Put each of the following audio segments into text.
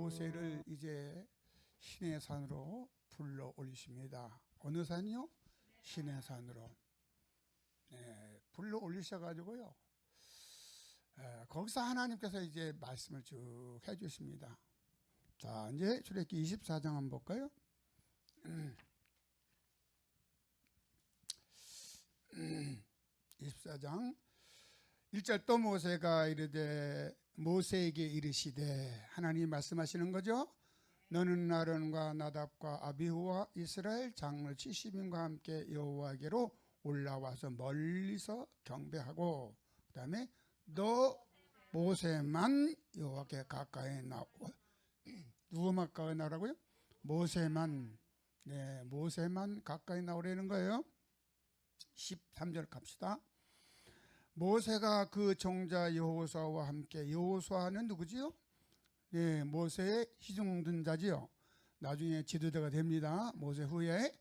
모세를 이제 시내산으로 불러 올리십니다. 어느 산이요? 시내산으로. 불러 올리셔가지고요. 거기서 하나님께서 이제 말씀을 쭉 해주십니다. 자, 이제 출애굽기 24장 한번 볼까요? 24장 1절 또 모세가 이르되 모세에게 이르시되, 하나님이 말씀하시는 거죠. 너는 아론과 나답과 아비후와 이스라엘 장로 70인과 함께 여호와에게로 올라와서 멀리서 경배하고, 그 다음에 너 모세만 여호와께 가까이 나오. 누구만 가까이 나오라고요? 모세만. 네, 모세만 가까이 나오라는 거예요. 13절 갑시다. 모세가 그 종자 여호수아와 함께, 여호수아는 누구지요? 네, 모세의 시중든 자지요. 나중에 지도자가 됩니다. 모세 후에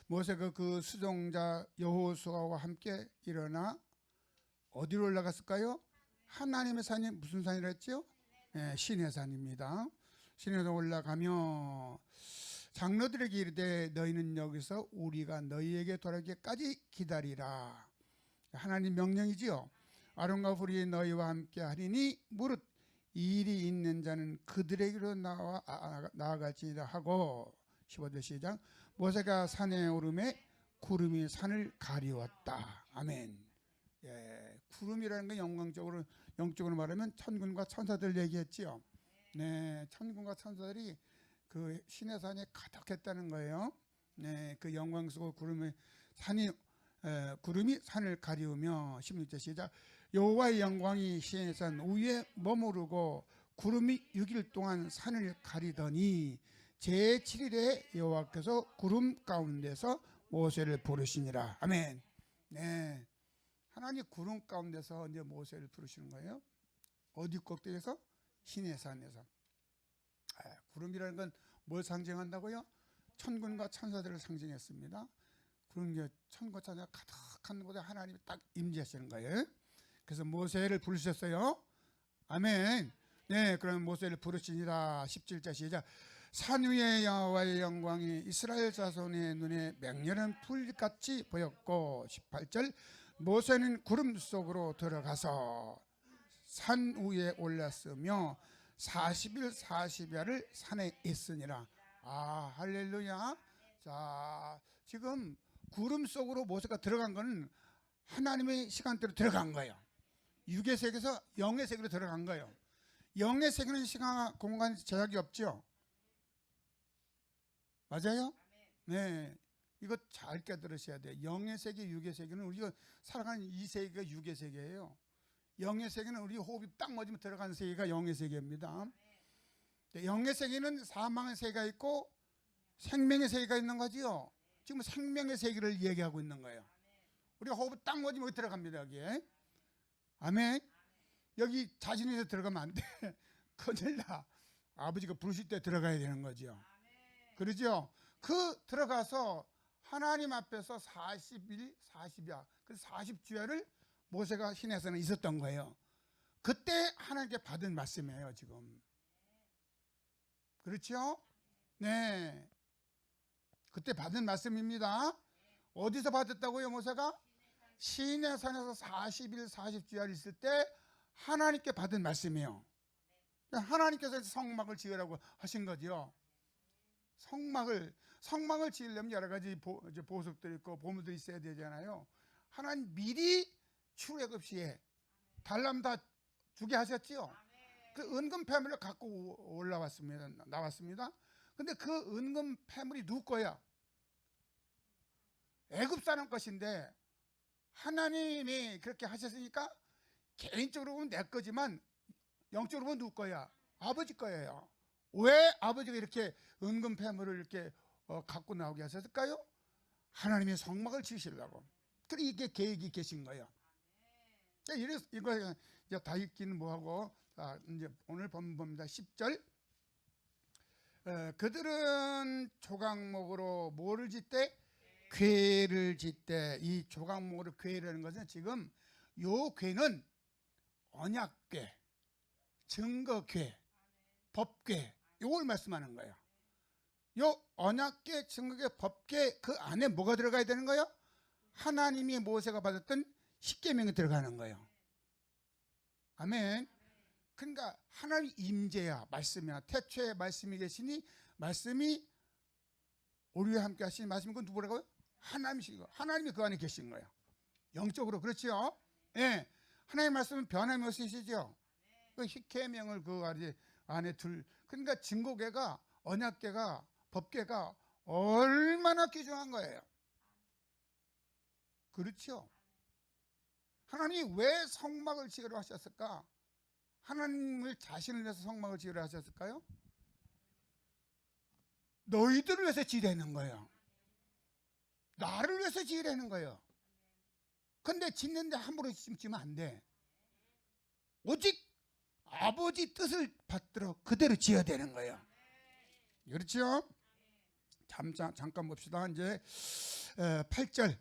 모세가 그 수종자 여호수아와 함께 일어나 어디로 올라갔을까요? 하나님의 산이 무슨 산이라 했죠? 네, 시내산입니다. 시내산 올라가며 장로들에게 이르되 너희는 여기서 우리가 너희에게 돌아오기까지 기다리라. 하나님 명령이지요. 아론과 훌이 너희와 함께 하리니 무릇 일이 있는 자는 그들에게로 나아갈지니라 하고, 15절 시작. 모세가 산에 오르매 구름이 산을 가리웠다. 아멘. 예, 구름이라는 건 영적으로 말하면 천군과 천사들 얘기했지요. 네, 천군과 천사들이 그 시내산에 가득했다는 거예요. 네, 그 영광스러운 구름이 산을 가리우며, 16절 시작. 여호와의 영광이 시내산 위에 머무르고 구름이 6일 동안 산을 가리더니 제7일에 여호와께서 구름 가운데서 모세를 부르시니라. 아멘. 네, 하나님 구름 가운데서 이제 모세를 부르시는 거예요. 어디 꼭대기에서? 시내산에서. 구름이라는 건 뭘 상징한다고요? 천군과 천사들을 상징했습니다. 그런 게 천과 천사가 가득한 곳에 하나님이 딱 임재하시는 거예요. 그래서 모세를 부르셨어요. 아멘. 네, 그럼 모세를 부르시니라. 17절 시작. 산 위에 여호와의 영광이 이스라엘 자손의 눈에 맹렬한 불같이 보였고, 18절 모세는 구름 속으로 들어가서 산 위에 올랐으며 40일 40야를 산에 있으니라. 아, 할렐루야. 자, 지금 구름 속으로 모세가 들어간 거는 하나님의 시간대로 들어간 거예요. 육의 세계에서 영의 세계로 들어간 거예요. 영의 세계는 시간, 공간 제약이 없죠. 맞아요? 네, 이거 잘 깨달으셔야 돼요. 영의 세계, 육의 세계는 우리가 살아가는 이 세계가 육의 세계예요. 영의 세계는 우리 호흡이 딱 맞으면 들어가는 세계가 영의 세계입니다. 영의 세계는 사망의 세계가 있고 생명의 세계가 있는 거지요. 지금 생명의 세계를 얘기하고 있는 거예요. 우리가 호흡이 딱 맞으면 여기 들어갑니다. 여기에. 아멘. 여기 자신에서 들어가면 안 돼. 큰일 나. 아버지가 부르실 때 들어가야 되는 거죠. 그러죠. 그 들어가서 하나님 앞에서 40일 40야, 그래서 40주야를 모세가 시내산에 있었던 거예요. 그때 하나님께 받은 말씀이에요. 지금. 그렇죠? 네, 그때 받은 말씀입니다. 어디서 받았다고요? 모세가 시내산에서 40일 40주야를 있을 때 하나님께 받은 말씀이에요. 하나님께서 성막을 지으라고 하신 거죠. 성막을 지으려면 여러 가지 보석들이 있고 보물들이 있어야 되잖아요. 하나님 미리 출애굽 시에 달람 다 주게 하셨지요. 그 은금 패물을 갖고 나왔습니다. 근데 그 은금 패물이 누구 거야? 애굽 사람 것인데 하나님이 그렇게 하셨으니까 개인적으로 보면 내 거지만 영적으로 보면 누구 거야? 아버지 거예요. 왜 아버지가 이렇게 은금 패물을 이렇게 갖고 나오게 하셨을까요? 하나님의 성막을 지으시려고. 그래, 이게 계획이 계신 거예요. 이거 이제 다 읽기는 뭐하고, 이제 오늘 본문입니다. 10절. 그들은 조각목으로 뭐를 짓대? 궤를 짓대. 이 조각목으로 궤라는 것은 지금 요 궤는 언약궤, 증거궤, 법궤, 이걸 말씀하는 거예요. 요 언약계, 증거계, 법계 그 안에 뭐가 들어가야 되는 거예요? 하나님이 모세가 받았던 십계명이 들어가는 거예요. 아멘. 그러니까 하나님 임재야, 말씀이야. 태초에 말씀이 계시니 말씀이 우리와 함께 하시니 말씀이 그 누구라고요? 하나님이시고 하나님이 그 안에 계신 거예요. 영적으로. 그렇죠? 예. 하나님의 말씀은 변함이 없으시죠. 그 십계명을 그 안에 둘. 그러니까 증거계가, 언약계가, 법계가 얼마나 귀중한 거예요. 그렇죠? 하나님이 왜 성막을 지으려 하셨을까? 하나님을 자신을 위해서 성막을 지으려 하셨을까요? 너희들을 위해서 지으려는 거예요. 나를 위해서 지으려는 거예요. 근데 짓는데 함부로 짓면 안 돼. 오직 아버지 뜻을 받들어 그대로 지어야 되는 거예요. 그렇죠? 잠깐 봅시다. 이제 8절.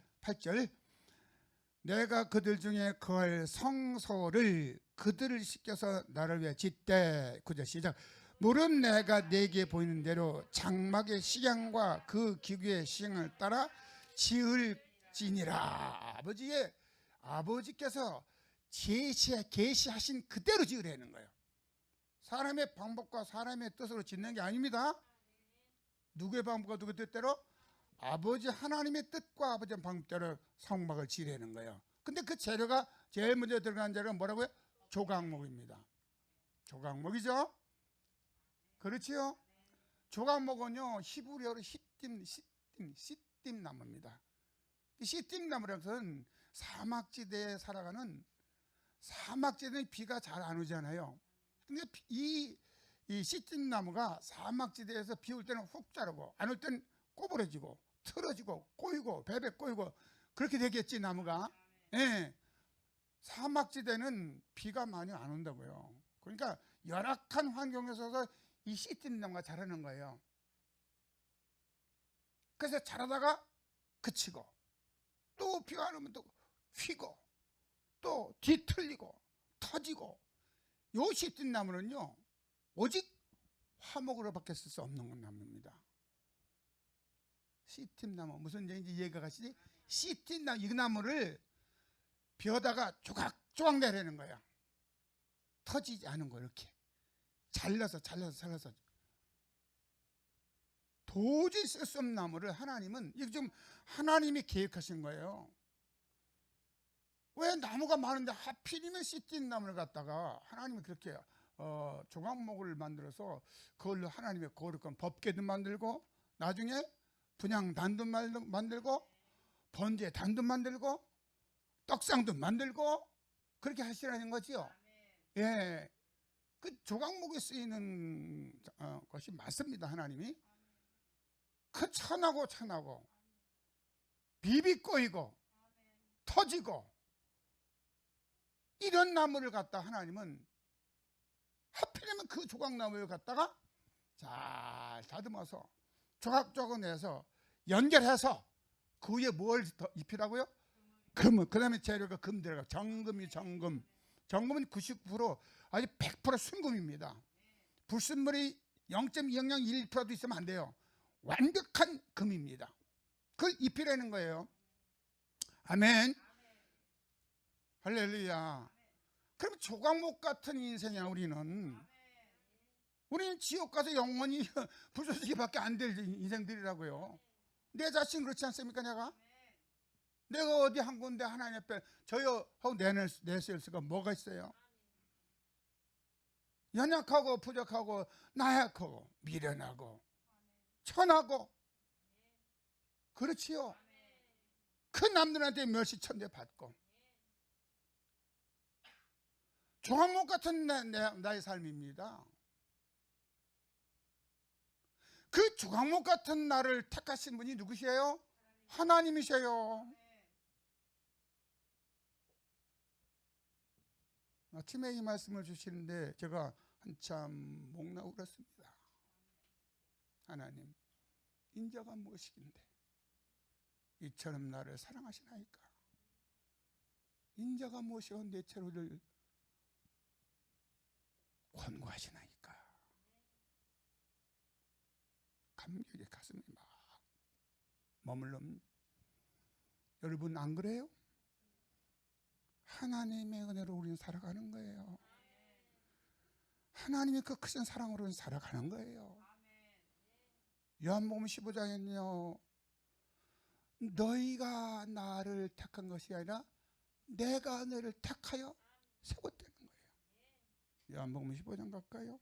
내가 그들 중에 거할 성소를 그들을 시켜서 나를 위해 짓되. 9절 시작. 물은 내가 내게 보이는 대로 장막의 식양과 그 기구의 식양을 따라 지을지니라. 아버지께서 계시하신 그대로 지으라는 거예요. 사람의 방법과 사람의 뜻으로 짓는 게 아닙니다. 누구의 방법과 누구의 뜻대로? 아버지 하나님의 뜻과 아버지의 방법대로 성막을 지으라는 거예요. 근데 그 재료가 제일 먼저 들어가는 재료가 뭐라고요? 조각목입니다. 조각목이죠? 그렇지요? 조각목은요, 히브리어로 시딤 나무입니다. 시딤 나무라는 것은 사막지대에 살아가는, 사막지대는 비가 잘 안 오잖아요. 근데 이 시딤 나무가 사막지대에서 비 올 때는 훅 자라고 안 올 때는 꼬부러지고 틀어지고 꼬이고 베베 꼬이고 그렇게 되겠지, 나무가. 예. 사막지대는 비가 많이 안 온다고요. 그러니까 열악한 환경에서 이 시딤 나무가 자라는 거예요. 그래서 자라다가 그치고 또 비가 안 오면 또 휘고 또 뒤틀리고 터지고. 요 시딤 나무는요, 오직 화목으로밖에 쓸 수 없는 나무입니다. 시딤 나무, 무슨 얘기인지 이해가 가시지? 시딤 나무, 이 나무를 벼다가 조각조각 내라는 거야. 터지지 않은 거 이렇게 잘라서 도저히 쓸 수 없는 나무를 하나님은, 이게 좀 하나님이 계획하신 거예요. 왜 나무가 많은데 하필이면 시딤 나무를 갖다가 하나님이 그렇게 조각목을 만들어서 그걸로 하나님의 거룩한 법궤도 만들고, 나중에 분향단도 만들고, 번제단도 만들고, 떡상도 만들고, 그렇게 하시라는 거지요. 예, 그 조각목에 쓰이는 것이 맞습니다. 하나님이 그 천하고 비비 꼬이고 터지고 이런 나무를 갖다 하나님은 하필이면 그 조각나무를 갖다가 잘 다듬어서 조각조각 내서 연결해서 그 위에 뭘 더 입히라고요? 금은. 그 다음에 재료가 금 들어가. 정금은 99%, 아주 100% 순금입니다. 불순물이 0.0001%도 있으면 안 돼요. 완벽한 금입니다. 그걸 입히라는 거예요. 아멘. 할렐루야. 그럼 조각목 같은 인생이야. 우리는 지옥 가서 영원히 부서지기밖에 안 될 인생들이라고요. 내 자신 그렇지 않습니까? 내가 어디 한 군데 하나님 앞에 저요 하고 내세울 수가 뭐가 있어요? 연약하고 부족하고 나약하고 미련하고 천하고. 그렇지요. 그 남들한테 멸시천대 받고 조각목 같은 나의 삶입니다. 그 조각목 같은 나를 택하신 분이 누구시에요? 하나님이세요. 아침에 이 말씀을 주시는데 제가 한참 목나고 그렇습니다. 하나님, 인자가 무엇이긴데 이처럼 나를 사랑하시나이까? 인자가 무엇이고 내 채로를 권고하시나이까? 머물릅니다. 여러분 안 그래요? 하나님의 은혜로 우리는 살아가는 거예요. 하나님의 그 크신 사랑으로 살아가는 거예요. 요한복음 15장에는요, 너희가 나를 택한 것이 아니라 내가 너희를 택하여 세웠다는 거예요. 요한복음 15장 갈까요?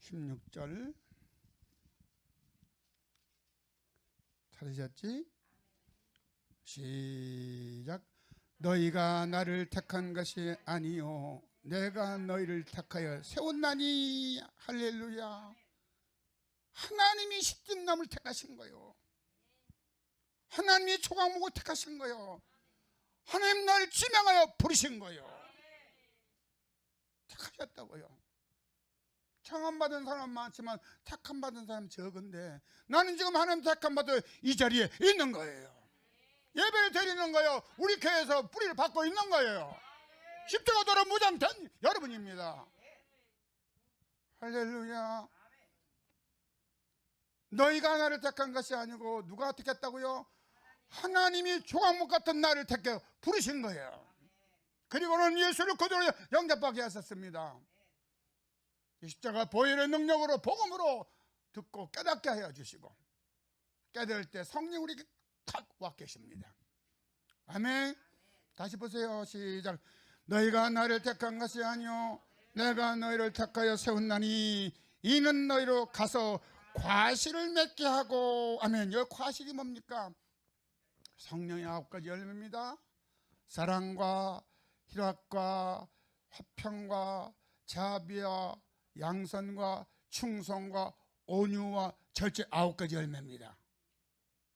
(16절) 찾으셨지? 시작. 너희가 나를 택한 것이 아니요 내가 너희를 택하여 세웠나니. 할렐루야. 하나님이 십진남을 택하신 거예요. 하나님이 조각목을 택하신 거예요. 하나님 나를 지명하여 부르신 거예요. 택하셨다고요. 청함받은 사람 많지만 택함받은 사람 적은데 나는 지금 하나님 택함받아 이 자리에 있는 거예요. 예배를 드리는 거예요. 우리 교회에서 뿌리를 받고 있는 거예요. 십자가도로 무장된 여러분입니다. 할렐루야. 너희가 나를 택한 것이 아니고 누가 택했다고요? 하나님이 조각목 같은 나를 택해 부르신 거예요. 그리고는 예수를 그대로 영접하게 하셨습니다. 십자가 보혈의 능력으로 복음으로 듣고 깨닫게 하여 주시고 깨달을 때 성령 우리에게 탁 와 계십니다. 아멘. 다시 보세요. 시작. 너희가 나를 택한 것이 아니요 내가 너희를 택하여 세웠나니 이는 너희로 가서 과실을 맺게 하고. 아멘. 여기 과실이 뭡니까? 성령의 9가지 열매입니다. 사랑과 희락과 화평과 자비와 양선과 충성과 온유와 절제 9가지 열매입니다.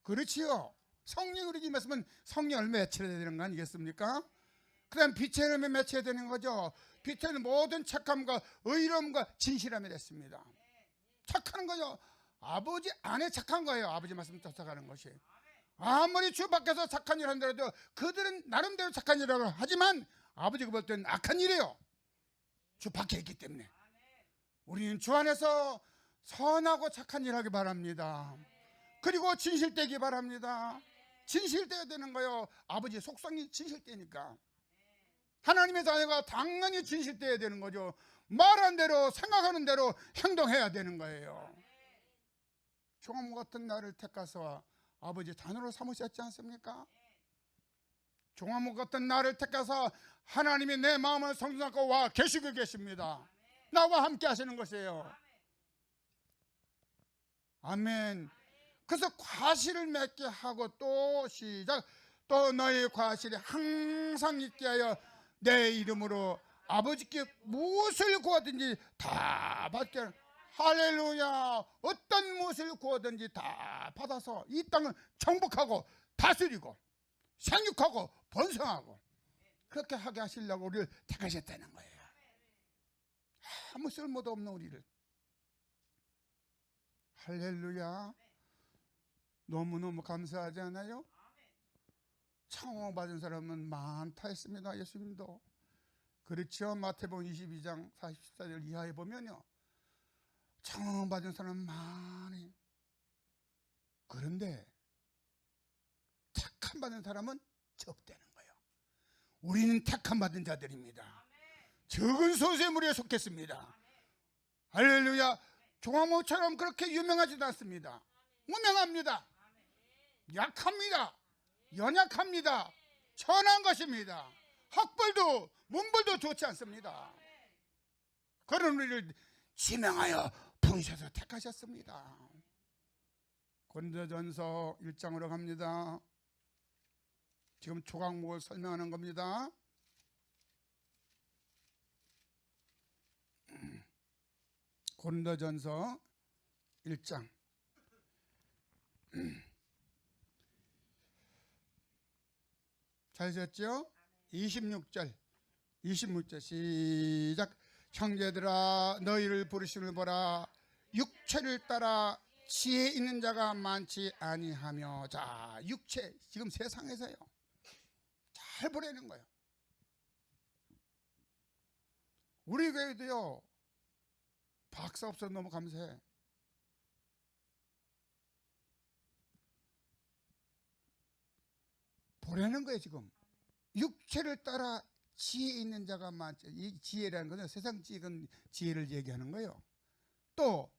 그렇지요. 성령 우리에게 임했으면 성령 열매 맺혀야 되는 거 아니겠습니까? 그 다음 빛의 열매 맺혀야 되는 거죠. 빛에는 모든 착함과 의로움과 진실함이 됐습니다. 착하는 거죠. 아버지 안에 착한 거예요. 아버지 말씀 쫓아가는 것이. 아무리 주 밖에서 착한 일 한다고 그들은 나름대로 착한 일이라고 하지만 아버지가 볼 때는 악한 일이에요. 주 밖에 있기 때문에. 우리는 주 안에서 선하고 착한 일 하기 바랍니다. 그리고 진실되기 바랍니다. 진실되어야 되는 거예요. 아버지의 속성이 진실되니까. 하나님의 자녀가 당연히 진실되어야 되는 거죠. 말한 대로 생각하는 대로 행동해야 되는 거예요. 조각목 같은 나를 택하사 아버지 자녀로 삼으셨지 않습니까? 조각목 같은 나를 택하사 하나님이 내 마음을 성장하고 와 계시고 계십니다. 나와 함께 하시는 것이에요. 아멘. 그래서 과실을 맺게 하고 또 시작. 또 너의 과실이 항상 있게 하여 내 이름으로 아버지께 무엇을 구하든지 다 받게 하라. 할렐루야. 어떤 무엇을 구하든지 다 받아서 이 땅을 정복하고 다스리고 생육하고 번성하고 그렇게 하게 하시려고 우리를 택하셨다는 거예요. 아무 쓸모도 없는 우리를. 할렐루야. 너무너무 감사하지 않아요? 청호받은 사람은 많다 했습니다. 예수님도. 그렇죠. 마태복음 22장 44절 이하에 보면요, 청호받은 사람은 많이. 그런데 택함 받은 사람은 적다는 거예요. 우리는 택함 받은 자들입니다. 적은 소수의 무리에 속했습니다. 할렐루야. 조각목처럼 그렇게 유명하지도 않습니다. 무명합니다. 약합니다. 연약합니다. 천한 것입니다. 학벌도 문벌도 좋지 않습니다. 그런 우리를 지명하여 부르셔서 택하셨습니다. 고린도전서 1장으로 갑니다. 지금 조각목을 설명하는 겁니다. 고린도전서 1장 찾으셨죠? 26절 시작. 형제들아 너희를 부르심을 보라. 육체를 따라 지혜 있는 자가 많지 아니하며. 자, 육체 지금 세상에서요, 잘 보내는 거예요. 우리 교회도요, 박사 없어서 너무 감사해. 보내는 거예요. 지금 육체를 따라 지혜 있는 자가 많죠. 이 지혜라는 것은 세상 지혜는 지혜를 얘기하는 거예요. 또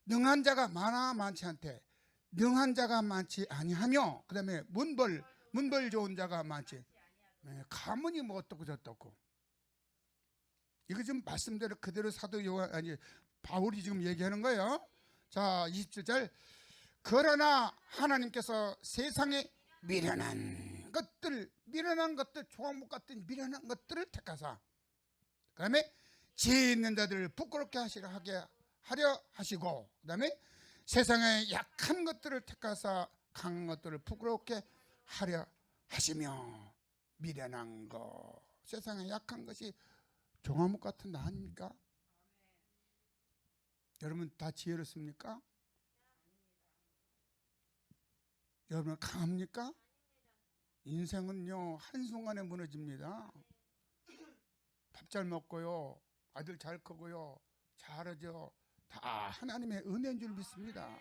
능한 자가 많지 않대. 능한 자가 많지 아니하며, 그 다음에 문벌 좋은 자가 많지. 가문이 뭐 어떻고 저떻고. 이거 지금 말씀대로 그대로 사도 요한, 아니 바울이 지금 얘기하는 거예요. 자, 27절. 그러나 하나님께서 세상에 미련한 것들, 조항목 같은 미련한 것들을 택하사, 그 다음에 지혜 있는 자들을 부끄럽게 하려 하시고, 그 다음에 세상의 약한 것들을 택하사 강한 것들을 부끄럽게 하려 하시며. 미련한 거, 세상에 약한 것이 종아목 같은 나 아닙니까? 여러분 다 지혜롭습니까? 여러분 강합니까? 인생은요 한순간에 무너집니다. 밥 잘 먹고요, 아들 잘 크고요, 잘하죠. 다 하나님의 은혜인 줄 믿습니다.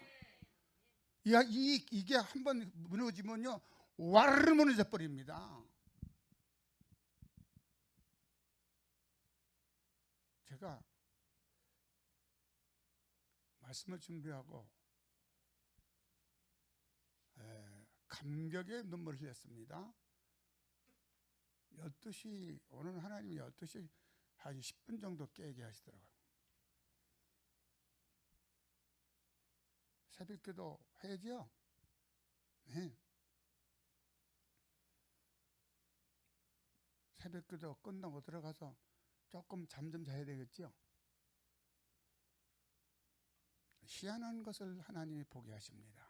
이게 한번 무너지면요 와르르 무너져 버립니다. 제가 말씀을 준비하고 감격의 눈물을 흘렸습니다. 12시, 오늘 하나님이 12시 한 10분 정도 깨게 하시더라고요. 새벽기도 해야죠. 네. 새벽기도 끝나고 들어가서 조금 잠 좀 자야 되겠죠. 희한한 것을 하나님이 보게 하십니다.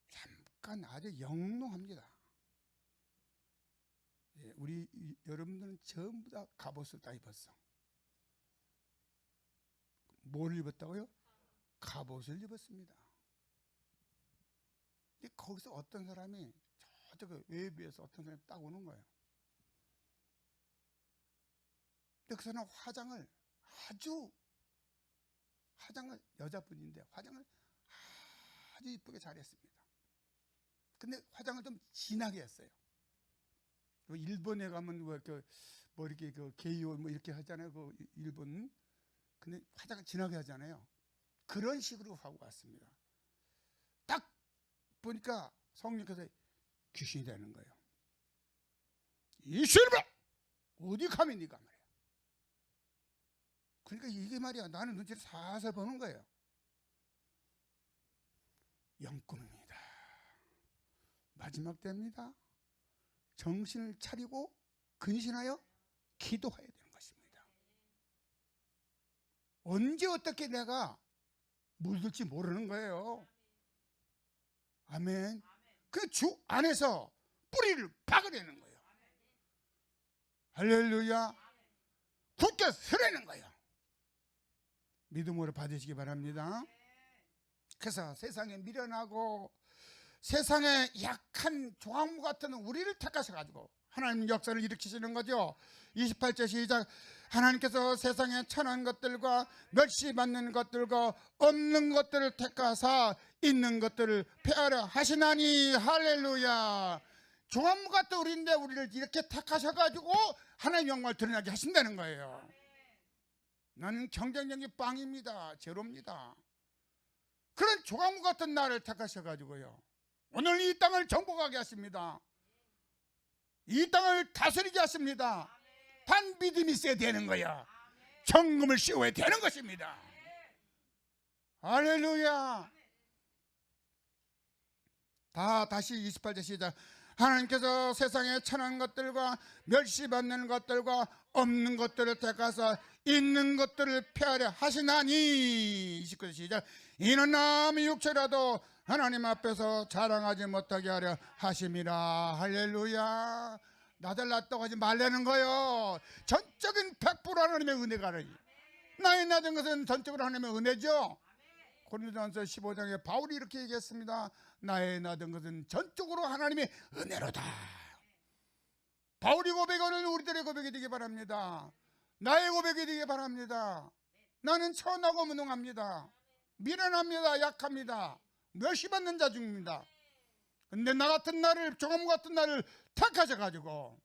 잠깐 아주 영롱합니다. 우리 여러분들은 전부 다 갑옷을 다 입었어. 뭘 입었다고요? 갑옷을 입었습니다. 근데 거기서 어떤 사람이 저쪽 외부에서 어떤 사람이 딱 오는 거예요. 근데 그 사람은 화장을 여자분인데 화장을 아주 이쁘게 잘했습니다. 근데 화장을 좀 진하게 했어요. 일본에 가면 뭐 이렇게 게이오 뭐 이렇게 하잖아요. 그 일본. 근데 화장을 진하게 하잖아요. 그런 식으로 하고 왔습니다. 딱 보니까 성령께서 귀신이 되는 거예요. 이씨발 어디 가면 네가 말이야. 그러니까 이게 말이야, 나는 눈치를 살살 보는 거예요. 영꿈입니다. 마지막 때입니다. 정신을 차리고 근신하여 기도해야 되는 것입니다. 언제 어떻게 내가 물들지 모르는 거예요. 아멘. 그 주 안에서 뿌리를 박아내는 거예요. 할렐루야. 굳게 서라는 거예요. 믿음으로 받으시기 바랍니다. 그래서 세상에 미련하고 세상에 약한 조항무 같은 우리를 택하셔가지고 하나님 역사를 일으키시는 거죠. 28절 시작. 하나님께서 세상에 천한 것들과 멸시받는 것들과 없는 것들을 택하사 있는 것들을 폐하려 하시나니. 할렐루야. 조항무 같은 우리인데 우리를 이렇게 택하셔가지고 하나님 영광을 드러나게 하신다는 거예요. 나는 경쟁력이 빵입니다. 제로입니다. 그런 조항무 같은 나를 택하셔가지고요 오늘 이 땅을 정복하게 하십니다. 이 땅을 다스리게 하십니다. 단 믿음이 있어야 되는 거야. 정금을 씌워야 되는 것입니다. 할렐루야. 다시 28절 시작. 하나님께서 세상에 천한 것들과 멸시받는 것들과 없는 것들을 택하사 있는 것들을 폐하려 하시나니. 29절 시작. 이는 남의 육체라도 하나님 앞에서 자랑하지 못하게 하려 하심이라. 할렐루야. 나들 낫다고 하지 말라는 거요. 전적인 100% 하나님의 은혜가 나의 낮은 것은 전적으로 하나님의 은혜죠. 고린도전서 15장에 바울이 이렇게 얘기했습니다. 나의 나던 것은 전적으로 하나님의 은혜로다. 바울이 고백하는 우리들의 고백이 되기 바랍니다. 나의 고백이 되기 바랍니다. 나는 천하고 무능합니다. 미련합니다. 약합니다. 멸시받는 자 중입니다. 근데 나 같은 나를, 종암 같은 나를 택하셔가지고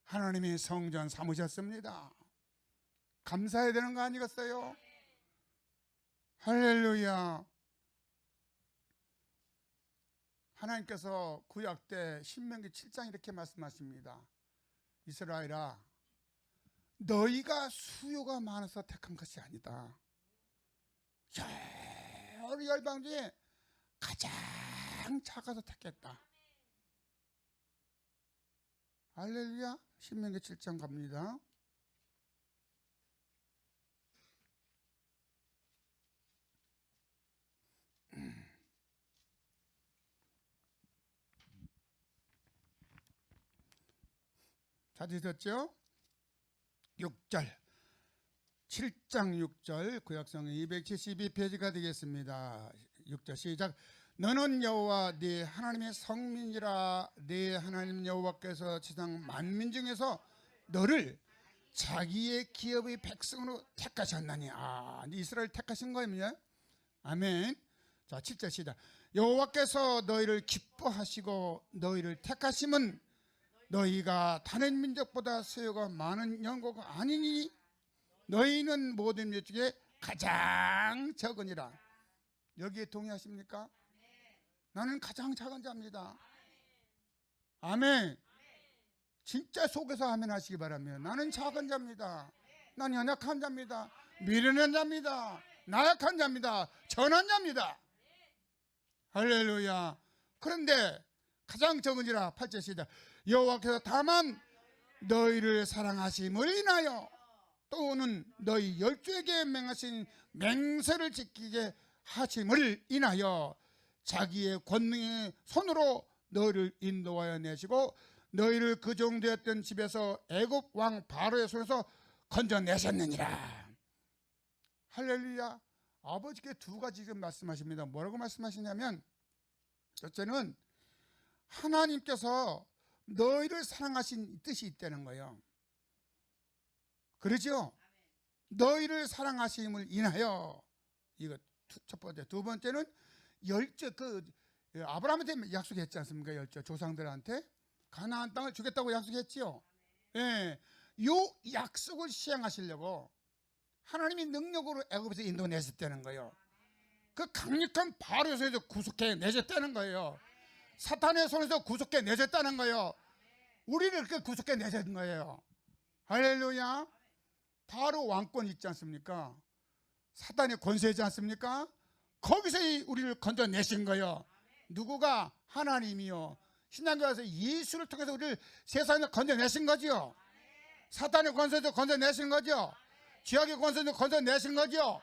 하나님이 성전 삼으셨습니다. 감사해야 되는 거 아니겠어요? 할렐루야. 하나님께서 구약 때 신명기 7장 이렇게 말씀하십니다. 이스라엘아, 너희가 수요가 많아서 택한 것이 아니다. 여러 열방 중에 가장 작아서 택했다. 할렐루야. 신명기 7장 갑니다. 찾으셨죠? 6절 7장 6절 구약성경 272페이지가 되겠습니다. 6절 시작. 너는 여호와 네 하나님의 성민이라. 네 하나님 여호와께서 지상 만민 중에서 너를 자기의 기업의 백성으로 택하셨나니. 이스라엘 택하신 거예요. 아멘. 자 7절 시작. 여호와께서 너희를 기뻐하시고 너희를 택하심은 너희가 다른 민족보다 수요가 많은 연고가 아니니 너희는 모든 민족 중에 가장 적으니라. 여기에 동의하십니까? 나는 가장 작은 자입니다. 아멘. 진짜 속에서 아멘 하시기 바랍니다. 나는 작은 자입니다. 난 연약한 자입니다. 미련한 자입니다. 나약한 자입니다. 전한 자입니다. 할렐루야. 그런데 가장 적은지라 8절 시작. 여호와께서 다만 너희를 사랑하심을 인하여 또는 너희 열조에게 맹하신 맹세를 지키게 하심을 인하여 자기의 권능의 손으로 너희를 인도하여 내시고 너희를 그 종되었던 집에서 애굽 왕 바로의 손에서 건져내셨느니라. 할렐루야. 아버지께 두 가지 지금 말씀하십니다. 뭐라고 말씀하시냐면, 첫째는 하나님께서 너희를 사랑하신 뜻이 있다는 거예요. 그러죠? 너희를 사랑하심을 인하여. 이거 첫 번째. 두 번째는 열조, 아브라함한테 약속했지 않습니까? 열조 조상들한테 가나안 땅을 주겠다고 약속했지요. 예, 요 약속을 시행하시려고 하나님이 능력으로 애굽에서 인도내셨다는 거예요. 그 강력한 바로의 손에서 구속해 내셨다는 거예요. 사탄의 손에서 구속해 내셨다는 거예요. 우리를 그 구속해 내신 거예요. 할렐루야. 바로 왕권 있지 않습니까? 사탄의 권세이지 않습니까? 거기서 우리를 건져내신 거예요. 누구가? 하나님이요. 신약교에서 예수를 통해서 우리를 세상에 건져내신 거죠. 사탄의 권세도 건져내신 거죠. 죄악의 권세도 건져내신 거죠.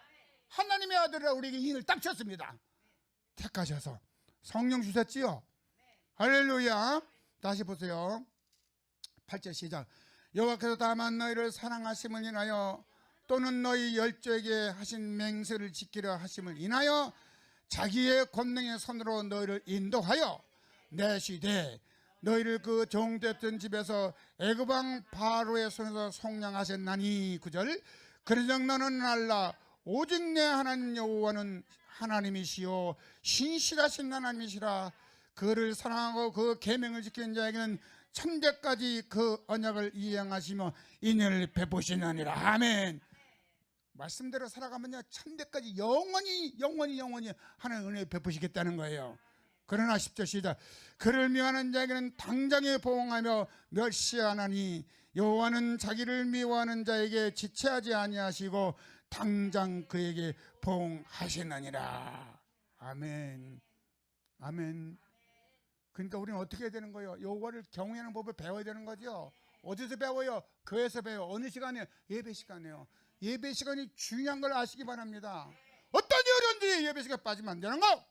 하나님의 아들이라 우리에게 인을 딱 쳤습니다. 택하셔서 성령 주셨지요. 할렐루야. 다시 보세요. 8절 시작. 여호와께서 다만 너희를 사랑하심을 인하여 또는 너희 열조에게 하신 맹세를 지키려 하심을 인하여 자기의 권능의 손으로 너희를 인도하여 내시되 너희를 그 종되었던 집에서 애굽 왕 바로의 손에서 속량하셨나니. 9절. 그러즉 너는 알라. 오직 내 하나님 여호와는 하나님이시요 신실하신 하나님이시라. 그를 사랑하고 그 계명을 지키는 자에게는 천대까지 그 언약을 이행하시며 인연을 베푸시느니라. 아멘. 말씀대로 살아가면요, 천대까지 영원히 하나님 은혜 베푸시겠다는 거예요. 그러나 10절 시작. 그를 미워하는 자에게는 당장에 보응하며 멸시하나니 여호와는 자기를 미워하는 자에게 지체하지 아니하시고 당장 그에게 보응하시느니라. 아멘. 아멘. 그러니까 우리는 어떻게 해야 되는 거예요? 여호와를 경외하는 법을 배워야 되는 거죠. 어디서 배워요? 교회에서 배워요. 어느 시간에? 예배 시간에요. 예배 시간이 중요한 걸 아시기 바랍니다. 어떤 일인지 예배 시간에 빠지면 안 되는 거.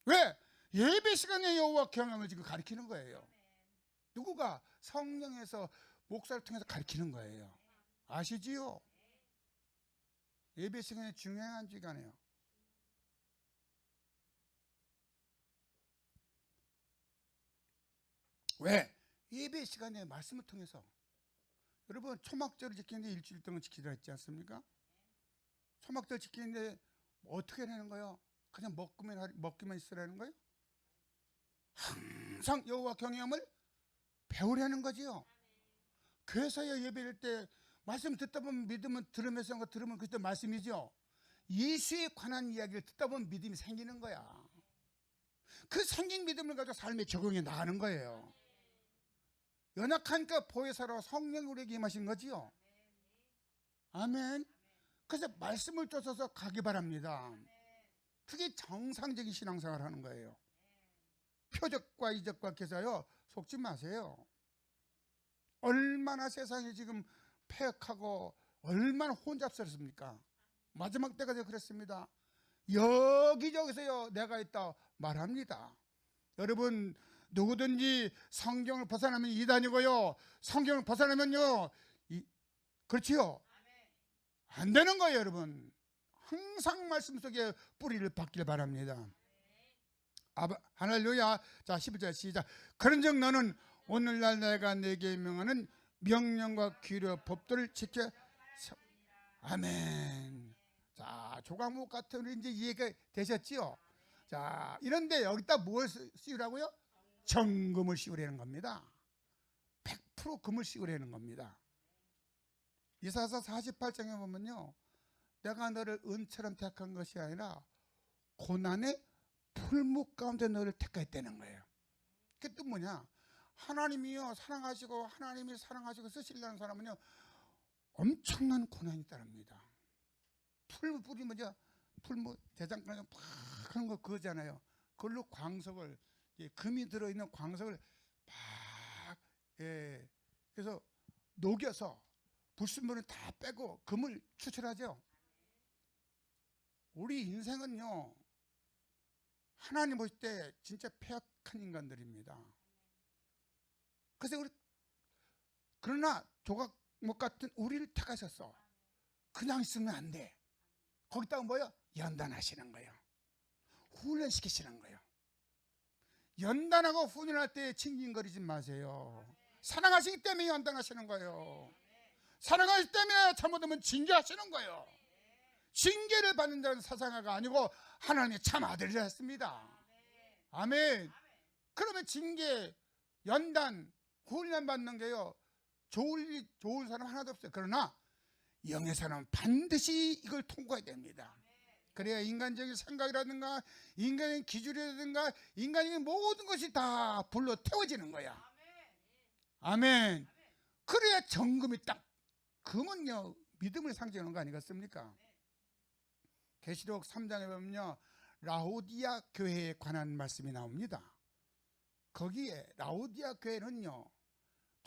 왜? 예배 시간에 여호와 경영을 지금 가르치는 거예요. 누구가? 성령에서 목사를 통해서 가르치는 거예요. 아시지요? 예배 시간이 중요한 시간이에요. 왜? 예배 시간에 말씀을 통해서. 여러분 초막절을 지키는데 일주일 동안 지키라 했지 않습니까? 초막절 지키는데 어떻게 하는 거예요? 그냥 먹기만 있으라는 거예요? 항상 여호와 경외함을 배우려는 거지요. 그래서요, 예배할 때 말씀 듣다 보면 믿음은 들으면서 들으면 그때 말씀이죠. 예수에 관한 이야기를 듣다 보면 믿음이 생기는 거야. 그 생긴 믿음을 가지고 삶에 적용해 나가는 거예요. 연약하니까 보혜사로 성령이 우리에게 임하신 거지요. 아멘. 그래서 말씀을 쫓아서 가기 바랍니다. 그게 정상적인 신앙생활을 하는 거예요. 표적과 이적과 기사요, 속지 마세요. 얼마나 세상이 지금 폐역하고 얼마나 혼잡스럽습니까? 마지막 때까지 그랬습니다. 여기저기서요 내가 있다 말합니다. 여러분 누구든지 성경을 벗어나면 이단이고요, 성경을 벗어나면요 그렇지요, 안 되는 거예요. 여러분 항상 말씀 속에 뿌리를 박길 바랍니다. 할렐루야. 자 11절 시작. 그런즉 너는 오늘날 내가 내게 명하는 명령과 규례 법도를 지켜. 아멘. 자 조각목 같은 우리 이제 이해가 되셨지요? 자 이런데 여기다 뭘 씌우라고요? 정금을 씌우라는 겁니다. 100% 금을 씌우라는 겁니다. 이사야 48장에 보면요, 내가 너를 은처럼 택한 것이 아니라 고난의 풀무 가운데 너를 택했다는 거예요. 그게 또 뭐냐? 하나님이요 사랑하시고 하나님이 사랑하시고 쓰시려는 사람은요 엄청난 고난이 따릅니다. 풀이 뭐죠? 풀무 대장간에 팍 하는 거 그거잖아요. 그걸로 광석을, 금이 들어있는 광석을 막 그래서 녹여서 불순물을 다 빼고 금을 추출하죠. 우리 인생은요 하나님 보실 때 진짜 폐악한 인간들입니다. 그래서 그러나 조각목 같은 우리를 택하셨어. 그냥 있으면 안 돼. 거기다가 뭐요? 연단하시는 거예요. 훈련시키시는 거예요. 연단하고 훈련할 때 징징거리지 마세요. 사랑하시기 때문에 연단하시는 거예요. 사랑하시기 때문에 잘못하면 징계하시는 거예요. 징계를 받는 자는 사상아가 아니고 하나님의 참 아들이라 했습니다. 아멘. 그러면 징계, 연단, 훈련 받는 게요 좋은 사람 하나도 없어요. 그러나 영의 사람은 반드시 이걸 통과해야 됩니다. 그래야 인간적인 생각이라든가 인간의 기준이라든가 인간의 모든 것이 다 불로 태워지는 거야. 아멘. 그래야 정금이 딱, 금은요 믿음을 상징하는 거 아니겠습니까? 계시록 3장에 보면요 라오디아 교회에 관한 말씀이 나옵니다. 거기에 라오디아 교회는요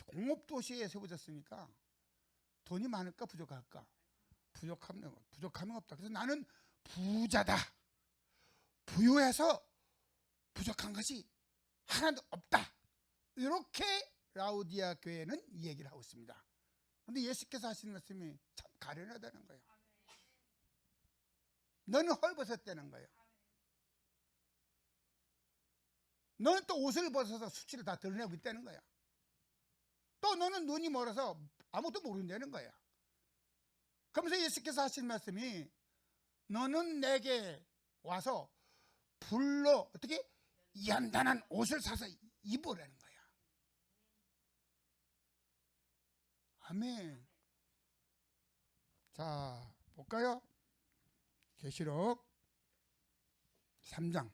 공업도시에 세워졌으니까 돈이 많을까 부족할까? 부족하면 없다. 그래서 나는 부자다, 부유해서 부족한 것이 하나도 없다, 이렇게 라오디아 교회는 이 얘기를 하고 있습니다. 그런데 예수께서 하시는 말씀이 참 가련하다는 거예요. 너는 헐벗었다는 거예요. 너는 또 옷을 벗어서 수치를 다 드러내고 있다는 거야. 또 너는 눈이 멀어서 아무것도 모른다는 거야. 그러면서 예수께서 하신 말씀이 너는 내게 와서 불로 어떻게 연단한 옷을 사서 입으라는 거야. 아멘. 자 볼까요? 계시록 3장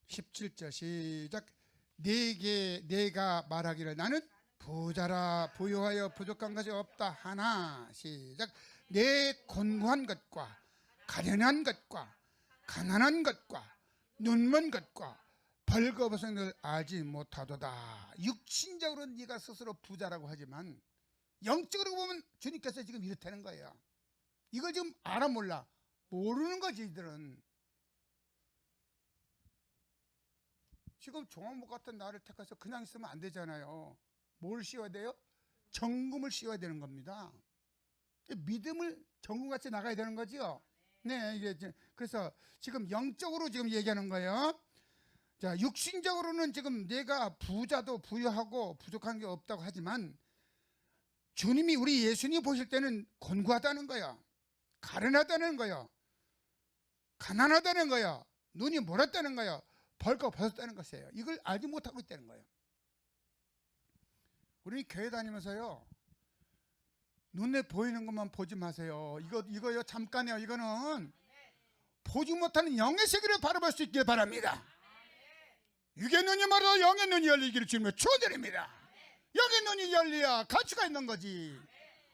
17절 시작. 내가 말하기를 나는 부자라 부유하여 부족한 것이 없다 하나 시작. 내 곤고한 것과 가련한 것과 가난한 것과 눈먼 것과 벌거벗은 걸 알지 못하도다. 육신적으로 네가 스스로 부자라고 하지만 영적으로 보면 주님께서 지금 이렇다는 거예요. 이걸 지금 알아 몰라 모르는 거지. 이들은 지금 종합목 같은 나를 택해서 그냥 있으면 안 되잖아요. 뭘 씌워야 돼요? 정금을 씌워야 되는 겁니다. 믿음을 정금같이 나가야 되는 거죠. 네, 이게 그래서 지금 영적으로 지금 얘기하는 거예요. 자, 육신적으로는 지금 내가 부자도 부유하고 부족한 게 없다고 하지만 주님이 우리 예수님 보실 때는 곤고하다는 거야. 가련하다는 거야. 가난하다는 거야. 눈이 멀었다는 거야. 벌거 벗었다는 것이에요. 이걸 알지 못하고 있다는 거예요. 우리 교회 다니면서요, 눈에 보이는 것만 보지 마세요. 이거요 잠깐이에요. 이거는 보지 못하는 영의 세계를 바라볼 수 있길 바랍니다. 육의 눈이 말하고 영의 눈이 열리기를 주님의 축원드립니다. 영의 눈이 열려야 가치가 있는 거지.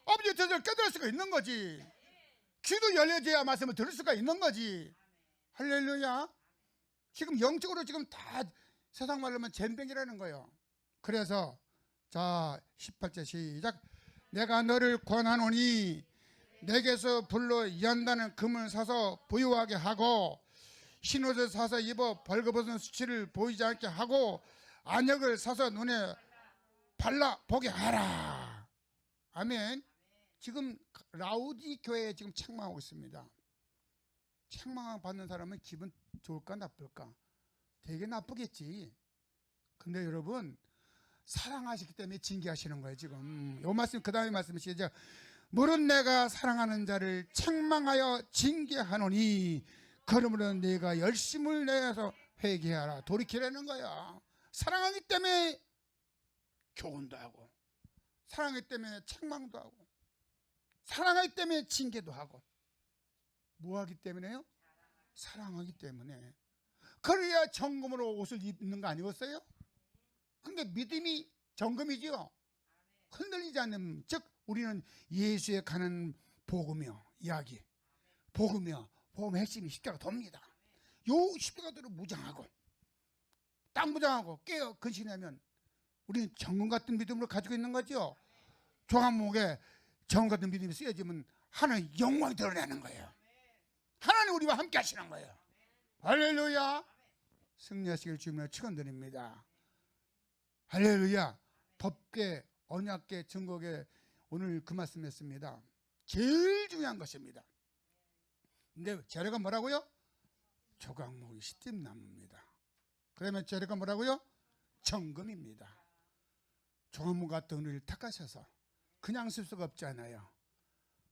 아버지의 뜻을 깨달을 수가 있는 거지. 귀도 열려져야 말씀을 들을 수가 있는 거지. 할렐루야. 지금 영적으로 지금 다 세상 말로 하면 잼병이라는 거예요. 그래서 자 18절 시작. 내가 너를 권하노니 내게서 불로 연단은 금을 사서 부유하게 하고 흰옷을 사서 입어 벌거벗은 수치를 보이지 않게 하고 안역을 사서 눈에 발라 보게 하라. 아멘. 지금 라우디 교회에 지금 책망하고 있습니다. 책망 받는 사람은 기분 좋을까 나쁠까? 되게 나쁘겠지. 근데 여러분 사랑하시기 때문에 징계하시는 거예요. 지금 요 말씀 그 다음에 말씀이시죠. 물은 내가 사랑하는 자를 책망하여 징계하노니 그러므로 내가 열심을 내서 회개하라. 돌이키라는 거야. 사랑하기 때문에 교훈도 하고 사랑하기 때문에 책망도 하고 사랑하기 때문에 징계도 하고 뭐 하기 때문에요? 사랑하기 때문에. 그래야 정금으로 옷을 입는 거 아니었어요? 근데 믿음이 정금이지요. 흔들리지 않는, 즉 우리는 예수에 가는 복음이요 이야기, 복음이요 복음 핵심이 십자가 돕니다. 요 십자가대로 무장하고 딱 무장하고 깨어 근신하면 우리는 정금 같은 믿음을 가지고 있는 거죠. 종합목에 정금 같은 믿음이 쓰여지면 하나님 영광이 드러나는 거예요. 하나님 우리와 함께 하시는 거예요. 할렐루야. 승리하시길 주님을 축원드립니다. 할렐루야. 법계, 언약계, 증거계 오늘 그 말씀했습니다. 제일 중요한 것입니다. 근데 재료가 뭐라고요? 조각목이 시tim나무입니다. 그러면 재료가 뭐라고요? 정금입니다. 조각목 같은 은혜를 택하셔서 그냥 쓸 수가 없잖아요.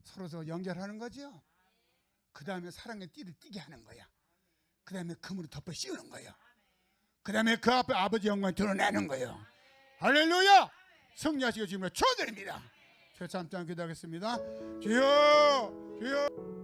서로 연결하는 거죠. 그 다음에 사랑의 띠를 띠게 하는 거야. 그 다음에 금으로 덮어 씌우는 거예요. 그 다음에 그 앞에 아버지 영광을 드러내는 거예요. 할렐루야. 승리하시고 주님을 축원드립니다. 잠깐 기도하겠습니다. 주여 주여.